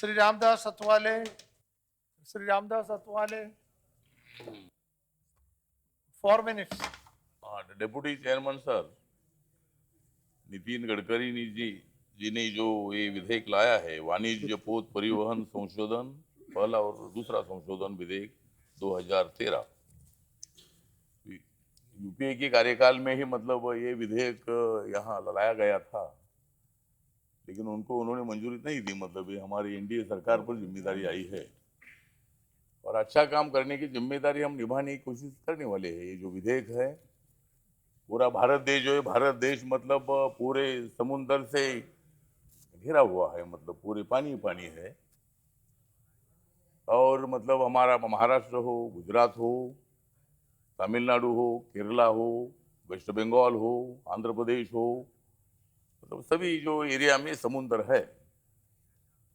Shri Ramdas Athawale, Shri Ramdas Athawale, 4 minutes. Deputy chairman sir, Nitin Gadkari ji ने जो ये विधेयक लाया है, वाणिज्य पोत परिवहन संशोधन पहला और दूसरा संशोधन विधेयक 2013, यूपीए के कार्यकाल में ही मतलब ये विधेयक यहाँ लाया गया था, लेकिन उन्होंने मंजूरी नहीं दी। मतलब ये हमारी एनडीए सरकार पर जिम्मेदारी आई है और अच्छा काम करने की जिम्मेदारी हम निभाने की कोशिश करने वाले हैं। ये जो विधेयक है, पूरा भारत देश जो है, भारत देश मतलब पूरे समुद्र से घिरा हुआ है, मतलब पूरे पानी पानी है। और मतलब हमारा महाराष्ट्र हो, गुजरात हो, तमिलनाडु हो, केरला हो, वेस्ट बंगाल हो, आंध्र प्रदेश हो, मतलब सभी जो एरिया में समुद्र है,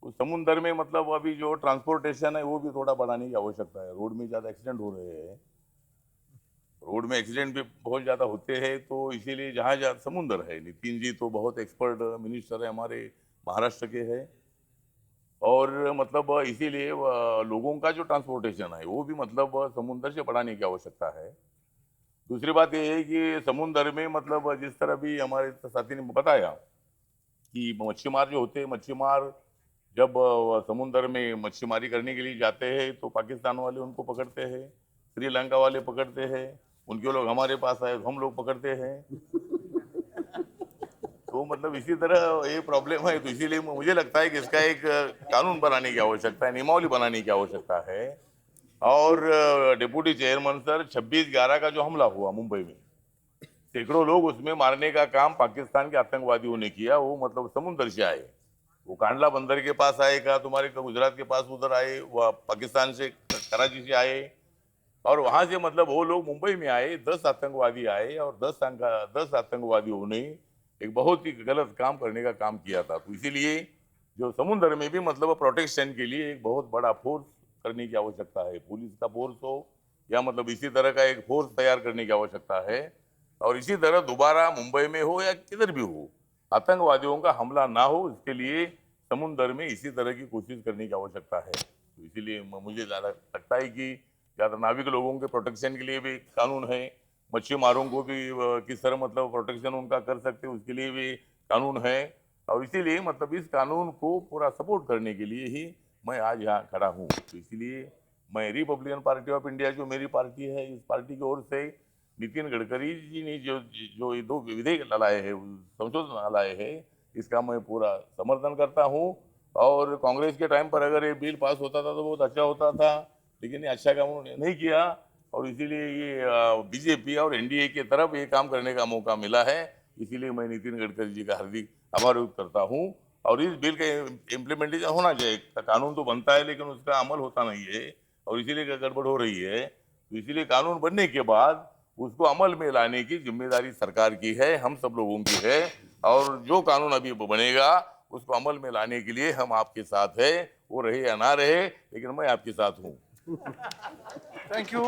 उस समुद्र में मतलब अभी जो ट्रांसपोर्टेशन है वो भी थोड़ा बढ़ाने की आवश्यकता है। रोड में ज़्यादा एक्सीडेंट हो रहे हैं, रोड में एक्सीडेंट भी बहुत ज़्यादा होते हैं, तो इसीलिए जहाँ जहाँ समुद्र है, नितिन जी तो बहुत एक्सपर्ट मिनिस्टर है हमारे महाराष्ट्र के हैं, और मतलब इसीलिए लोगों का जो ट्रांसपोर्टेशन है वो भी मतलब समुद्र से बढ़ाने की आवश्यकता है। दूसरी बात ये है कि समुद्र में मतलब जिस तरह भी हमारे साथी ने बताया कि मच्छीमार जो होते हैं, मच्छीमार जब समुद्र में मच्छीमारी करने के लिए जाते हैं तो पाकिस्तान वाले उनको पकड़ते हैं, श्रीलंका वाले पकड़ते हैं, उनके लोग हमारे पास आए तो हम लोग पकड़ते हैं। तो मतलब इसी तरह ये प्रॉब्लम है, तो इसीलिए मुझे लगता है कि इसका एक कानून बनाने की आवश्यकता है, नियमावली बनाने की आवश्यकता है। और डिप्टी चेयरमैन सर, 26/11 का जो हमला हुआ मुंबई में, सैकड़ों लोग उसमें मारने का काम पाकिस्तान के आतंकवादियों ने किया। वो मतलब समुद्र से आए, वो कांडला बंदर के पास आए, का तुम्हारे गुजरात के पास उधर आए, वह पाकिस्तान से कराची से आए, और वहां से मतलब वो लोग मुंबई में आए, 10 आतंकवादी आए, और 10 आतंकवादियों ने एक बहुत ही गलत काम करने का काम किया था। तो इसीलिए जो समुद्र में भी मतलब प्रोटेक्शन के लिए एक बहुत बड़ा फोर्स करने की आवश्यकता है, पुलिस का फोर्स हो या मतलब इसी तरह का एक फोर्स तैयार करने की आवश्यकता है। और इसी तरह दोबारा मुंबई में हो या किधर भी हो, आतंकवादियों का हमला ना हो, इसके लिए समुद्र में इसी तरह की कोशिश करने की आवश्यकता है। तो इसीलिए मुझे ज़्यादा लगता है कि ज़्यादा नाविक लोगों के प्रोटेक्शन के लिए भी कानून है, मच्छीमारों को भी किस तरह मतलब प्रोटेक्शन उनका कर सकते हैं उसके लिए भी कानून है। और इसीलिए मतलब इस कानून को पूरा सपोर्ट करने के लिए ही मैं आज यहाँ खड़ा हूँ। तो इसीलिए मैं रिपब्लिकन पार्टी ऑफ इंडिया, जो मेरी पार्टी है, इस पार्टी की ओर से नितिन गडकरी जी ने जो ये 2 विधेयक लाए हैं, संशोधन लाए हैं, इसका मैं पूरा समर्थन करता हूँ। और कांग्रेस के टाइम पर अगर ये बिल पास होता था तो बहुत अच्छा होता था, लेकिन ये अच्छा काम उन्होंने नहीं किया, और इसीलिए ये बीजेपी और एनडीए की तरफ ये काम करने का मौका मिला है। इसीलिए मैं नितिन गडकरी जी का हार्दिक आभार व्यक्त करता हूँ। और इस बिल का इम्प्लीमेंटेशन होना चाहिए, कानून तो बनता है लेकिन उसका अमल होता नहीं है, और इसीलिए गड़बड़ हो रही है। तो इसीलिए कानून बनने के बाद उसको अमल में लाने की जिम्मेदारी सरकार की है, हम सब लोगों की है। और जो कानून अभी बनेगा उसको अमल में लाने के लिए हम आपके साथ है, वो रहे या ना रहे, लेकिन मैं आपके साथ हूँ। Thank you.